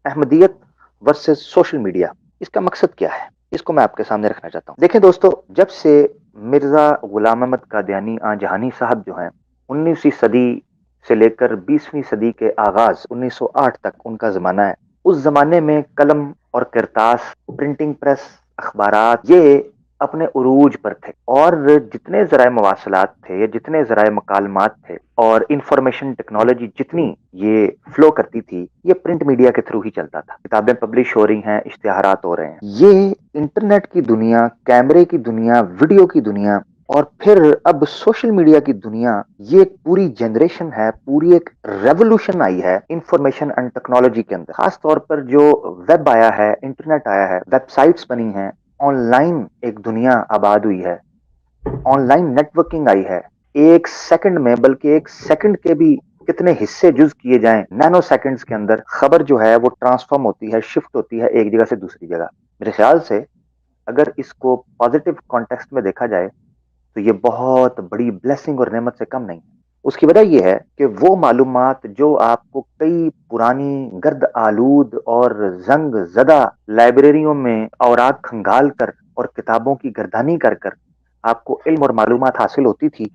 احمدیت versus social media, اس کا مقصد کیا ہے، اس کو میں آپ کے سامنے رکھنا چاہتا ہوں۔ دیکھیں دوستو، جب سے مرزا غلام احمد قادیانی آن جہانی صاحب جو ہیں 19ویں صدی سے لے کر 20ویں صدی کے آغاز 1908 تک ان کا زمانہ ہے، اس زمانے میں قلم اور کرتاس، پرنٹنگ پریس، اخبارات یہ اپنے عروج پر تھے، اور جتنے ذرائع مواصلات تھے یا جتنے ذرائع مکالمات تھے اور انفارمیشن ٹیکنالوجی جتنی یہ فلو کرتی تھی، یہ پرنٹ میڈیا کے تھرو ہی چلتا تھا۔ کتابیں پبلش ہو رہی ہیں، اشتہارات ہو رہے ہیں، یہ انٹرنیٹ کی دنیا، کیمرے کی دنیا، ویڈیو کی دنیا، اور پھر اب سوشل میڈیا کی دنیا، یہ ایک پوری جنریشن ہے، پوری ایک ریولوشن آئی ہے انفارمیشن اینڈ ٹیکنالوجی کے اندر۔ خاص طور پر جو ویب آیا ہے، انٹرنیٹ آیا ہے، ویب سائٹس بنی ہیں، آن لائن ایک دنیا آباد ہوئی ہے، آن لائن نیٹورکنگ آئی ہے۔ ایک سیکنڈ میں، بلکہ ایک سیکنڈ کے بھی کتنے حصے جز کیے جائیں، نینو سیکنڈز کے اندر خبر جو ہے وہ ٹرانسفارم ہوتی ہے، شفٹ ہوتی ہے ایک جگہ سے دوسری جگہ۔ میرے خیال سے اگر اس کو پازیٹیو کانٹیکسٹ میں دیکھا جائے تو یہ بہت بڑی بلیسنگ اور نعمت سے کم نہیں ہے۔ اس کی وجہ یہ ہے کہ وہ معلومات جو آپ کو کئی پرانی گرد آلود اور زنگ زدہ لائبریریوں میں اوراق کھنگال کر اور کتابوں کی گردانی کر کر آپ کو علم اور معلومات حاصل ہوتی تھی،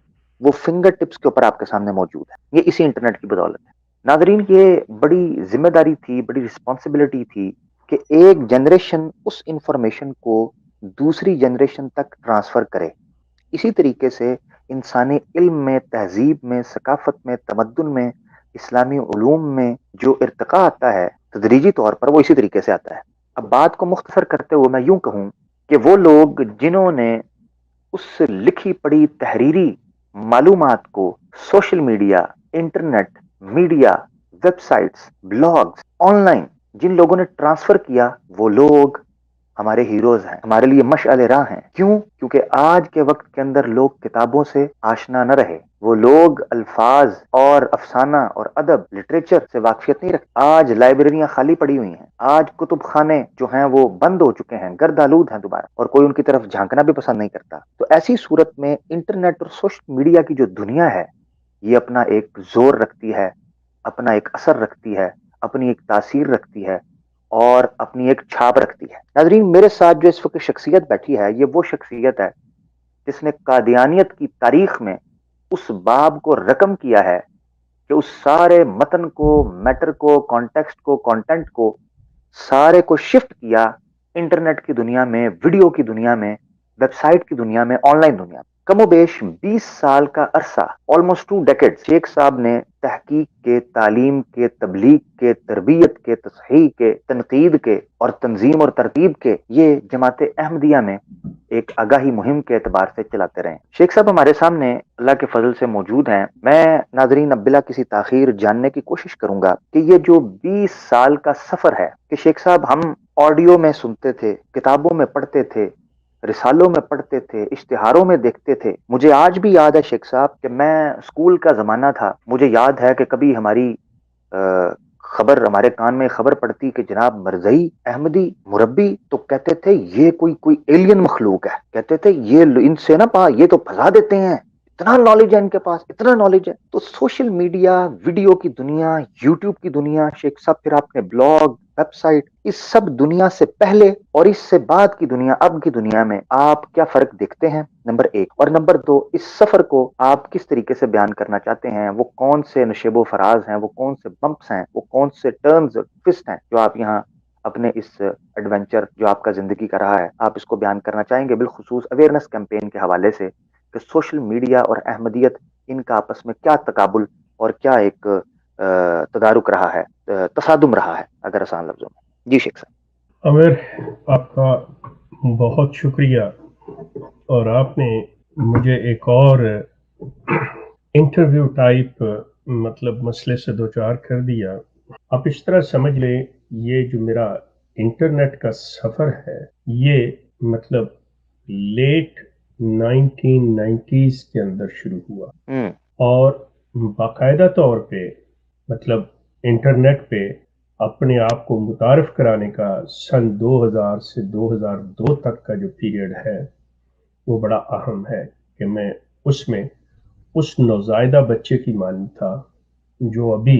وہ فنگر ٹپس کے اوپر آپ کے سامنے موجود ہے۔ یہ اسی انٹرنیٹ کی بدولت ہے۔ ناظرین، یہ بڑی ذمہ داری تھی، بڑی رسپانسبلٹی تھی کہ ایک جنریشن اس انفارمیشن کو دوسری جنریشن تک ٹرانسفر کرے۔ اسی طریقے سے انسانی علم میں، تہذیب میں، ثقافت میں، تمدن میں، اسلامی علوم میں جو ارتقاء آتا ہے تدریجی طور پر، وہ اسی طریقے سے آتا ہے۔ اب بات کو مختصر کرتے ہوئے میں یوں کہوں کہ وہ لوگ جنہوں نے اس لکھی پڑھی تحریری معلومات کو social media, internet, media, web sites, blogs, on line جن لوگوں نے ٹرانسفر کیا، وہ لوگ ہمارے ہیروز ہیں، ہمارے لیے مشعل راہ ہیں۔ کیوں؟ کیونکہ آج کے وقت کے اندر لوگ کتابوں سے آشنا نہ رہے، وہ لوگ الفاظ اور افسانہ اور ادب، لٹریچر سے واقفیت نہیں رکھتے۔ آج لائبریریاں خالی پڑی ہوئی ہیں، آج کتب خانے جو ہیں وہ بند ہو چکے ہیں، گرد آلود ہیں دوبارہ، اور کوئی ان کی طرف جھانکنا بھی پسند نہیں کرتا۔ تو ایسی صورت میں انٹرنیٹ اور سوشل میڈیا کی جو دنیا ہے، یہ اپنا ایک زور رکھتی ہے، اپنا ایک اثر رکھتی ہے، اپنی ایک تاثیر رکھتی ہے، اور اپنی ایک چھاپ رکھتی ہے۔ ناظرین، میرے ساتھ جو اس وقت شخصیت بیٹھی ہے، یہ وہ شخصیت ہے جس نے قادیانیت کی تاریخ میں اس باب کو رقم کیا ہے کہ اس سارے متن کو، میٹر کو، کانٹیکسٹ کو، کانٹینٹ کو، سارے کو شفٹ کیا انٹرنیٹ کی دنیا میں، ویڈیو کی دنیا میں، ویب سائٹ کی دنیا میں، آن لائن دنیا میں۔ کم و بیش 20 سال کا عرصہ، آلموسٹ 2 ڈیکیڈ، شیخ صاحب نے تحقیق کے، تعلیم کے، تبلیغ کے، تربیت کے، تصحیح کے، تنقید کے اور تنظیم اور ترتیب کے یہ جماعت احمدیہ میں ایک آگاہی مہم کے اعتبار سے چلاتے رہے۔ شیخ صاحب ہمارے سامنے اللہ کے فضل سے موجود ہیں۔ میں ناظرین اب بلا کسی تاخیر جاننے کی کوشش کروں گا کہ یہ جو 20 سال کا سفر ہے کہ شیخ صاحب ہم آڈیو میں سنتے تھے، کتابوں میں پڑھتے تھے، رسالوں میں پڑھتے تھے، اشتہاروں میں دیکھتے تھے۔ مجھے آج بھی یاد ہے شیخ صاحب کہ میں اسکول کا زمانہ تھا، مجھے یاد ہے کہ کبھی ہماری خبر، ہمارے کان میں خبر پڑتی کہ جناب مرزئی احمدی مربی، تو کہتے تھے یہ کوئی ایلین مخلوق ہے، کہتے تھے یہ ان سے نہ یہ تو پھنسا دیتے ہیں، اتنا نالج ہے ان کے پاس، اتنا نالج ہے۔ تو سوشل میڈیا، ویڈیو کی دنیا، یوٹیوب کی دنیا، شیخ صاحب پھر آپ نے بلاگ، ویب سائٹ، اس سب دنیا سے پہلے اور اس سے بعد کی دنیا، اب کی دنیا میں آپ کیا فرق دیکھتے ہیں؟ نمبر 1 اور نمبر 2، اس سفر کو آپ کس طریقے سے بیان کرنا چاہتے ہیں؟ وہ کون سے نشیب و فراز ہیں، وہ کون سے بمپس ہیں، وہ کون سے ٹرنز ٹوسٹ ہیں جو آپ یہاں اپنے اس ایڈونچر جو آپ کا زندگی کا رہا ہے، آپ اس کو بیان کرنا چاہیں گے؟ بالخصوص اویئرنیس کیمپین کے حوالے سے کہ سوشل میڈیا اور احمدیت، ان کا آپس میں کیا تقابل اور کیا ایک تدارک رہا ہے، تصادم رہا ہے، اگر آسان لفظوں میں۔ جی شیخ صاحب۔ عامر، آپ کا بہت شکریہ، اور آپ نے مجھے ایک اور انٹرویو ٹائپ مسئلے سے دوچار کر دیا۔ آپ اس طرح سمجھ لیں، یہ جو میرا انٹرنیٹ کا سفر ہے، یہ لیٹ 1990s کے اندر شروع ہوا، اور باقاعدہ طور پہ انٹرنیٹ پہ اپنے آپ کو متعارف کرانے کا سن 2000 سے 2002 تک کا جو پیریڈ ہے، وہ بڑا اہم ہے کہ میں اس نوزائیدہ بچے کی مانند تھا جو ابھی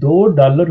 $2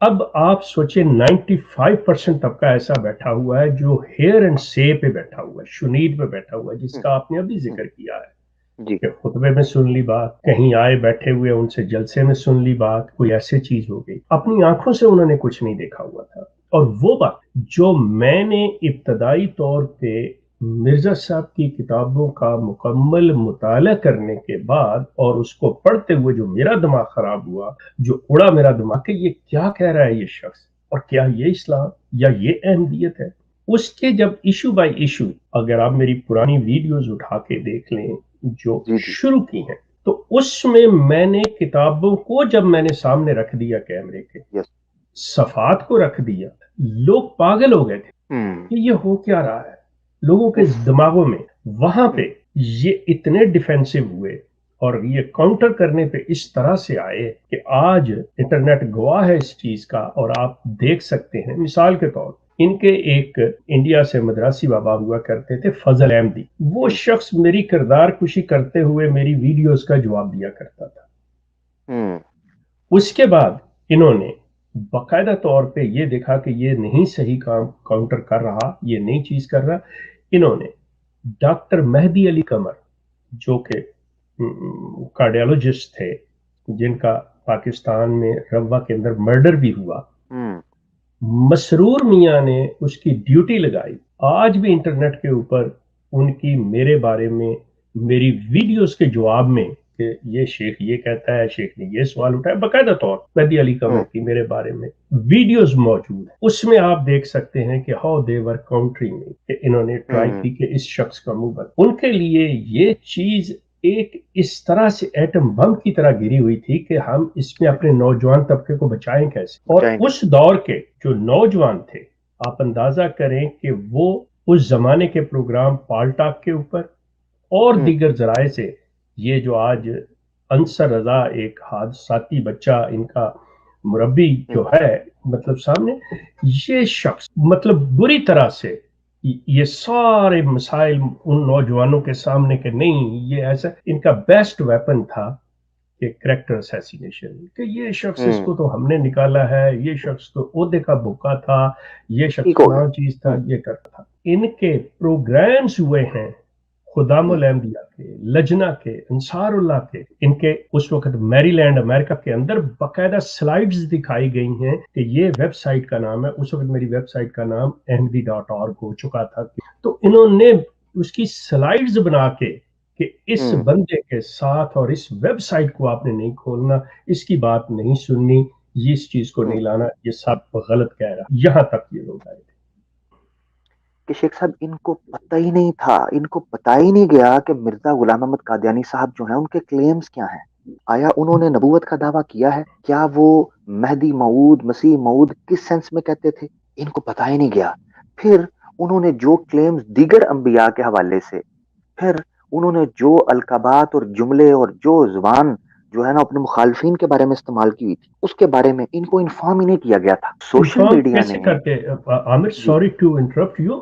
اب آپ سوچیں 95% طبقہ ایسا بیٹھا ہوا ہے جو ہیئر اینڈ سے پہ بیٹھا ہوا ہے، شنید پہ بیٹھا ہوا ہے، جس کا آپ نے ابھی ذکر کیا ہے جی کہ خطبے میں سن لی بات، کہیں آئے بیٹھے ہوئے ان سے جلسے میں سن لی بات، کوئی ایسی چیز ہو گئی، اپنی آنکھوں سے انہوں نے کچھ نہیں دیکھا ہوا تھا۔ اور وہ بات جو میں نے ابتدائی طور پہ مرزا صاحب کی کتابوں کا مکمل مطالعہ کرنے کے بعد اور اس کو پڑھتے ہوئے جو میرا دماغ خراب ہوا، جو اڑا میرا دماغ کہ یہ کیا کہہ رہا ہے یہ شخص، اور کیا یہ اسلام یا یہ احمدیت ہے، اس کے جب ایشو بائی ایشو اگر آپ میری پرانی ویڈیوز اٹھا کے دیکھ لیں جو جی شروع کی ہیں، تو اس میں نے کتابوں کو جب میں نے سامنے رکھ دیا کیمرے کے یس صفحات کو رکھ دیا، لوگ پاگل ہو گئے تھے کہ یہ ہو کیا رہا ہے لوگوں کے دماغوں میں۔ وہاں پہ یہ اتنے ڈیفینسو ہوئے اور یہ کاؤنٹر کرنے پہ اس طرح سے آئے کہ آج انٹرنیٹ گواہ ہے اس چیز کا، اور آپ دیکھ سکتے ہیں مثال کے طور ان کے ایک انڈیا سے مدراسی بابا ہوا کرتے تھے فضل احمدی، وہ شخص میری کردار کشی کرتے ہوئے میری ویڈیوز کا جواب دیا کرتا تھا۔ اس کے بعد انہوں نے باقاعدہ طور پہ یہ دیکھا کہ یہ نہیں صحیح کام کاؤنٹر کر رہا، یہ نئی چیز کر رہا، انہوں نے ڈاکٹر مہدی علی قمر جو کہ کارڈیالوجسٹ تھے جن کا پاکستان میں روا کے اندر مرڈر بھی ہوا، مسرور میاں نے اس کی ڈیوٹی لگائی۔ آج بھی انٹرنیٹ کے اوپر ان کی میرے بارے میں میری ویڈیوز کے جواب میں کہ یہ شیخ یہ کہتا ہے، شیخ نے یہ سوال اٹھایا، باقاعدہ طور مہدی علی قمر کی میرے بارے میں ویڈیوز موجود ہیں، اس میں آپ دیکھ سکتے ہیں کہ ہاؤ دے ور کاؤنٹرنگ کہ انہوں نے ٹرائی کی کہ اس شخص کا منہ بند۔ ان کے لیے یہ چیز ایک اس طرح سے ایٹم بم کی طرح گری ہوئی تھی کہ ہم اس میں اپنے نوجوان طبقے کو بچائیں کیسے، اور اس دور کے جو نوجوان تھے آپ اندازہ کریں کہ وہ اس زمانے کے پروگرام پال ٹاک کے اوپر اور دیگر ذرائع سے، یہ جو آج انصر رضا ایک حادثاتی بچہ ان کا مربی جو ہے مطلب سامنے، یہ شخص مطلب بری طرح سے یہ سارے مسائل ان نوجوانوں کے سامنے کہ نہیں یہ ایسا، ان کا بیسٹ ویپن تھا کہ کریکٹر اسیسینیشن، کہ یہ شخص اس کو تو ہم نے نکالا ہے، یہ شخص تو عہدے کا بھوکا تھا، یہ شخص فلاں چیز تھا، یہ کرتا تھا۔ ان کے پروگرامز ہوئے ہیں خدام الاحمدیہ کے، لجنہ کے، انصار اللہ کے، ان کے اس وقت میری لینڈ امریکہ کے اندر باقاعدہ سلائیڈز دکھائی گئی ہیں کہ یہ ویب سائٹ کا نام ہے، اس وقت میری ویب سائٹ کا نام ahmadi.org ہو چکا تھا، تو انہوں نے اس کی سلائیڈز بنا کے کہ اس بندے کے ساتھ اور اس ویب سائٹ کو آپ نے نہیں کھولنا، اس کی بات نہیں سننی، یہ اس چیز کو نہیں لانا، یہ سب غلط کہہ رہا، یہاں تک یہ لوگ آئے تھے کہ شیخ صاحب ان کو پتہ ہی نہیں تھا، ان کو پتہ ہی نہیں گیا کہ مرزا غلام احمد قادیانی صاحب جو ہیں ان کے کلیمز کیا ہیں۔ آیا انہوں نے نبوت کا دعویٰ کیا ہے؟ کیا وہ مہدی موعود، مسیح موعود کس سینس میں کہتے تھے؟ ان کو پتہ ہی نہیں گیا۔ پھر انہوں نے جو کلیمز دیگر انبیاء کے حوالے سے، پھر انہوں نے جو القابات اور جملے اور جو زبان جو ہے نا اپنے مخالفین کے بارے میں استعمال کی ہوئی تھی، اس کے بارے میں ان کو انفارم ہی نہیں کیا گیا تھا۔ سوشل انفارم میڈیا کیسے نے کرتے Aamir, sorry to interrupt you,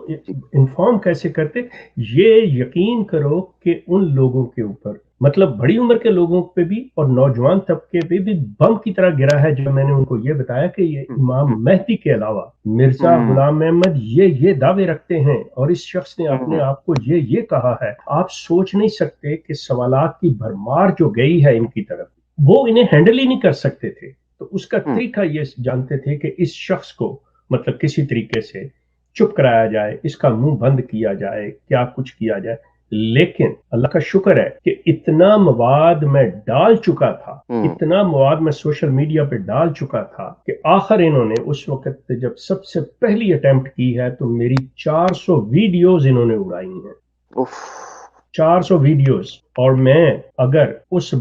inform کیسے کرتے؟ یہ یقین کرو کہ ان لوگوں کے اوپر مطلب بڑی عمر کے لوگوں پہ بھی اور نوجوان طبقے پہ بھی بم کی طرح گرا ہے جب میں نے ان کو یہ بتایا کہ یہ امام مہدی کے علاوہ مرزا غلام احمد یہ دعوے رکھتے ہیں اور اس شخص نے اپنے آپ کو یہ کہا ہے۔ آپ سوچ نہیں سکتے کہ سوالات کی بھرمار جو گئی ہے ان کی طرف، وہ انہیں ہینڈل ہی نہیں کر سکتے تھے، تو اس کا طریقہ یہ جانتے تھے کہ اس شخص کو مطلب کسی طریقے سے چپ کرایا جائے، اس کا منہ بند کیا جائے، کیا کچھ کیا جائے۔ لیکن اللہ کا شکر ہے کہ اتنا مواد میں ڈال چکا تھا، اتنا مواد میں سوشل میڈیا پہ ڈال چکا تھا کہ آخر انہوں نے اس وقت جب سب سے پہلی اٹیمپٹ کی ہے تو میری 400 ویڈیوز انہوں نے اڑائی ہیں، 400 ویڈیوز، اور میں اگر اس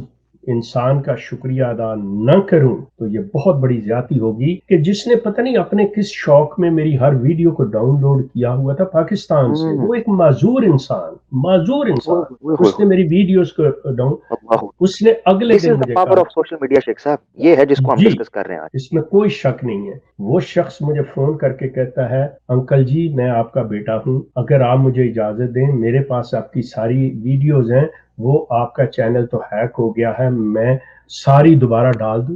انسان کا شکریہ ادا نہ کروں تو یہ بہت بڑی زیادتی ہوگی کہ جس نے پتہ نہیں اپنے کس شوق میں میری ہر ویڈیو کو ڈاؤن لوڈ کیا ہوا تھا پاکستان سے، وہ ایک معذور انسان اس نے میری ویڈیوز کو ڈاؤن، اس نے اگلے دن مجھے پاور آف سوشل میڈیا شیخ صاحب، یہ ہے جس کو ہم ڈسکس کر رہے ہیں آج۔ اس میں کوئی شک نہیں ہے، وہ شخص مجھے فون کر کے کہتا ہے انکل جی میں آپ کا بیٹا ہوں، اگر آپ مجھے اجازت دیں میرے پاس آپ کی ساری ویڈیوز ہیں، وہ آپ کا چینل تو ہیک ہو گیا ہے، میں ساری دوبارہ ڈال دوں۔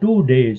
2 days,